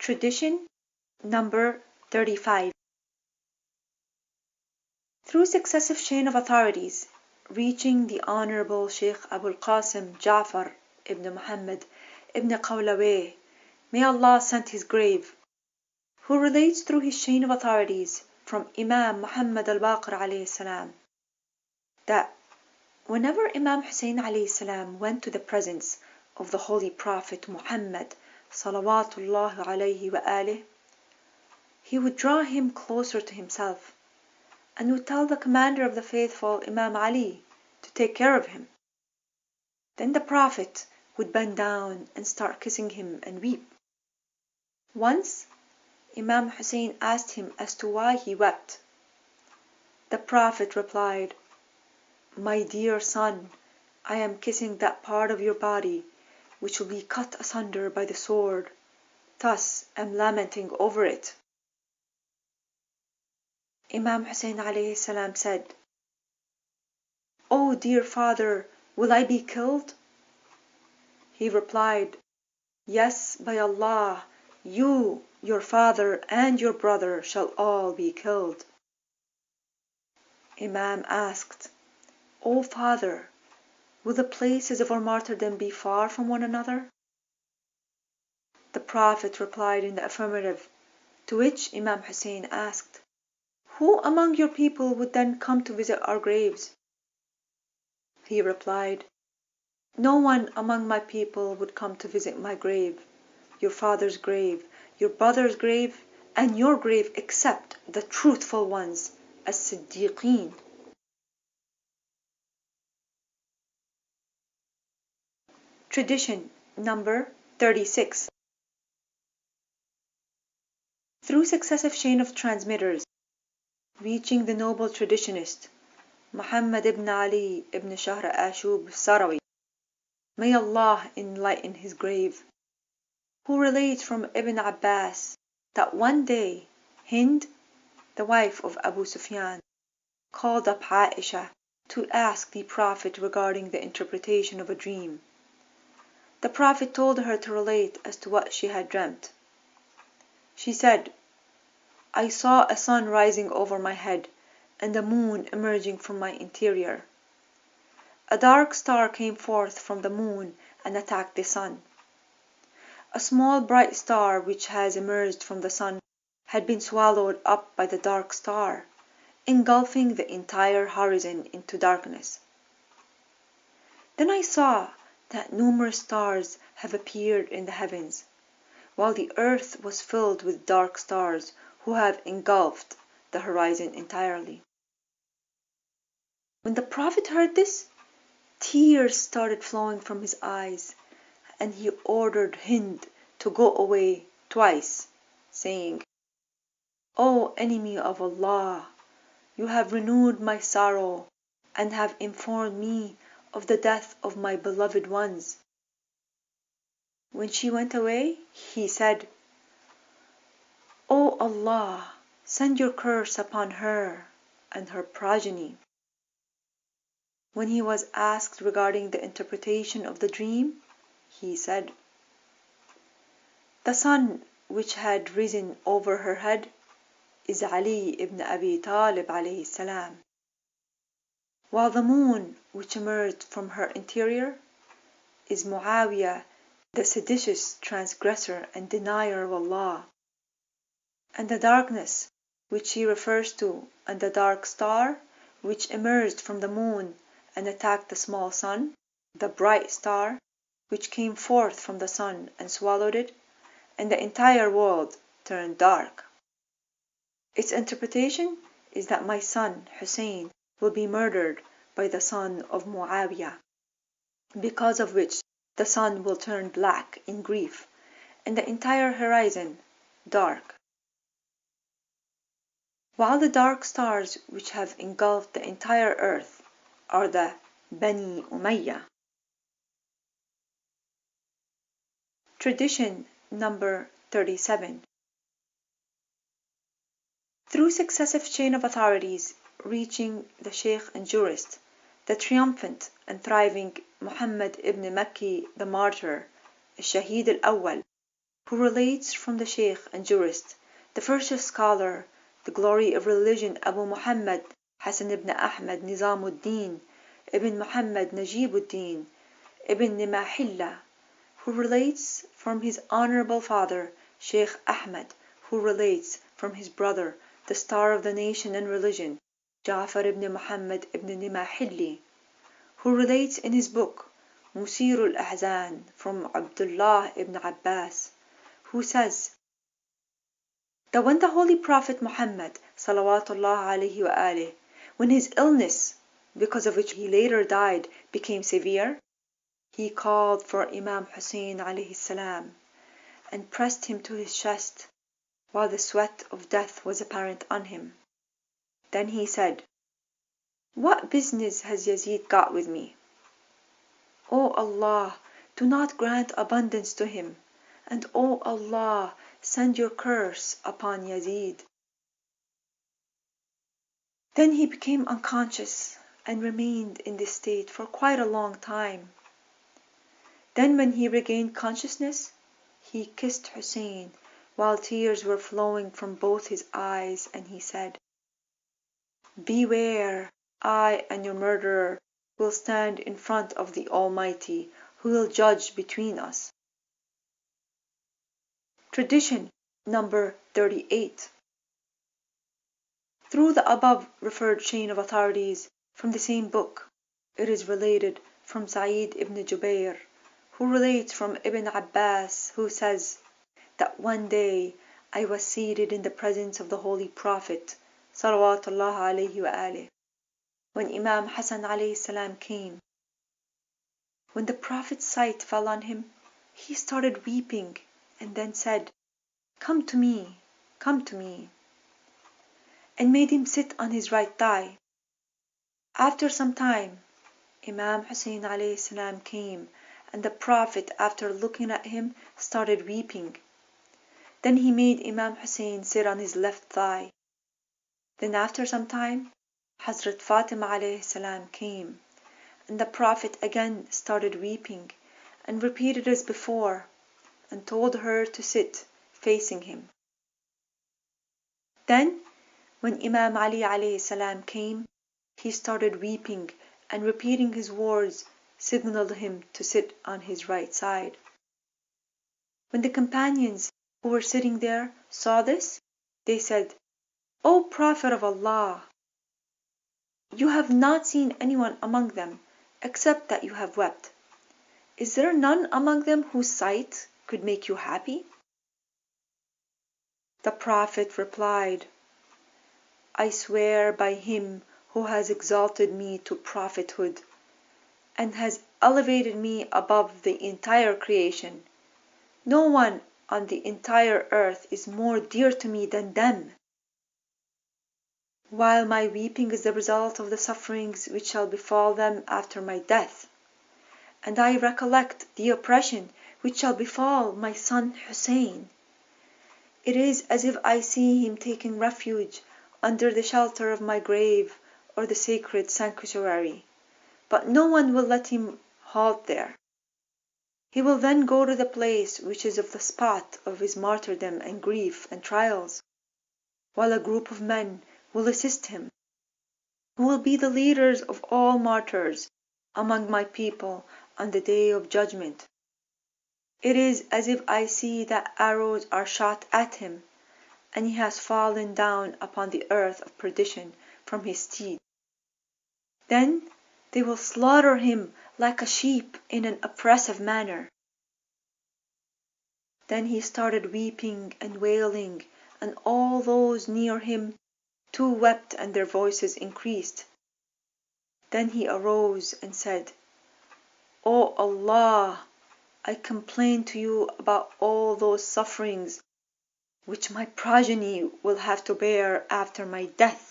Tradition number 35. Through successive chain of authorities, reaching the Honorable Sheikh Abul Qasim Ja'far ibn Muhammad ibn Qawlawayh, may Allah send his grave, who relates through his chain of authorities from Imam Muhammad al-Baqir alayhi salam, that whenever Imam Hussein alayhi salam went to the presence of the Holy Prophet Muhammad salawatullahi alayhi wa alih, he would draw him closer to himself and would tell the commander of the faithful, Imam Ali, to take care of him. Then the Prophet would bend down and start kissing him and weep. Once, Imam Hussein asked him as to why he wept. The Prophet replied, "My dear son, I am kissing that part of your body which will be cut asunder by the sword, thus am lamenting over it." Imam Hussein alayhi salam said, "O dear father, will I be killed?" He replied, "Yes, by Allah, you, your father, and your brother shall all be killed." Imam asked, "O father, will the places of our martyrdom be far from one another?" The Prophet replied in the affirmative, to which Imam Hussein asked, "Who among your people would then come to visit our graves?" He replied, "No one among my people would come to visit my grave, your father's grave, your brother's grave, and your grave except the truthful ones, as-Siddiqeen." Tradition number 36. Through successive chain of transmitters, reaching the noble traditionist, Muhammad ibn Ali ibn Shahr Ashub Sarawi, may Allah enlighten his grave, who relates from Ibn Abbas that one day Hind, the wife of Abu Sufyan, called up Aisha to ask the Prophet regarding the interpretation of a dream. The Prophet told her to relate as to what she had dreamt. She said, "I saw a sun rising over my head and a moon emerging from my interior. A dark star came forth from the moon and attacked the sun. A small bright star which has emerged from the sun had been swallowed up by the dark star, engulfing the entire horizon into darkness. Then I saw that numerous stars have appeared in the heavens, while the earth was filled with dark stars who have engulfed the horizon entirely." When the Prophet heard this, tears started flowing from his eyes, and he ordered Hind to go away twice, saying, "O enemy of Allah, you have renewed my sorrow and have informed me of the death of my beloved ones." When she went away, he said, "O Allah, send your curse upon her and her progeny." When he was asked regarding the interpretation of the dream, he said, "The sun which had risen over her head is Ali ibn Abi Talib alayhi salam, while the moon which emerged from her interior is Muawiyah, the seditious transgressor and denier of Allah, and the darkness which she refers to and the dark star which emerged from the moon and attacked the small sun, the bright star which came forth from the sun and swallowed it, and the entire world turned dark. Its interpretation is that my son Hussein will be murdered by the son of Muawiyah, because of which the sun will turn black in grief and the entire horizon dark, while the dark stars which have engulfed the entire earth are the Bani Umayyah." Tradition number 37. Through successive chain of authorities, reaching the Sheikh and jurist, the triumphant and thriving Muhammad ibn Makki the martyr, Shahid al-Awwal, who relates from the Sheikh and jurist, the first scholar, the glory of religion Abu Muhammad Hassan ibn Ahmad Nizamuddin ibn Muhammad Najibuddin ibn Nimahillah, who relates from his honorable father Sheikh Ahmad, who relates from his brother, the star of the nation and religion, Ja'far ibn Muhammad ibn Nimahilli, who relates in his book Musirul Ahzan from Abdullah ibn Abbas, who says that when the Holy Prophet Muhammad salawatullah alayhi wa alih, when his illness, because of which he later died, became severe, he called for Imam Hussein alayhi salam and pressed him to his chest while the sweat of death was apparent on him. Then he said, "What business has Yazid got with me? O Allah, do not grant abundance to him, and O Allah, send your curse upon Yazid." Then he became unconscious and remained in this state for quite a long time. Then when he regained consciousness, he kissed Hussein while tears were flowing from both his eyes, and he said, "Beware, I and your murderer will stand in front of the Almighty, who will judge between us." Tradition number 38. Through the above referred chain of authorities from the same book, it is related from Sa'id ibn Jubair, who relates from Ibn Abbas, who says that one day I was seated in the presence of the Holy Prophet salawatullah alayhi wa alih, when Imam Hassan alayhi salam came. When the Prophet's sight fell on him, he started weeping and then said, "Come to me, come to me," and made him sit on his right thigh. After some time, Imam Hussein alayhi salam came, and the Prophet, after looking at him, started weeping. Then he made Imam Hussein sit on his left thigh. Then after some time, Hazrat Fatima alayhi salam came, and the Prophet again started weeping and repeated as before, and told her to sit facing him. Then when Imam Ali alayhi salam came, he started weeping and repeating his words signaled him to sit on his right side. When the companions who were sitting there saw this, they said, "O Prophet of Allah, you have not seen anyone among them except that you have wept. Is there none among them whose sight could make you happy?" The Prophet replied, "I swear by him who has exalted me to prophethood and has elevated me above the entire creation, no one on the entire earth is more dear to me than them. While my weeping is the result of the sufferings which shall befall them after my death, and I recollect the oppression which shall befall my son Hussein, it is as if I see him taking refuge under the shelter of my grave or the sacred sanctuary, but no one will let him halt there. He will then go to the place which is of the spot of his martyrdom and grief and trials, while a group of men will assist him, who will be the leaders of all martyrs among my people on the day of judgment. It is as if I see that arrows are shot at him, and he has fallen down upon the earth of perdition from his steed. Then they will slaughter him like a sheep in an oppressive manner." Then he started weeping and wailing, and all those near him too wept and their voices increased. Then he arose and said, "O Allah, I complain to you about all those sufferings which my progeny will have to bear after my death.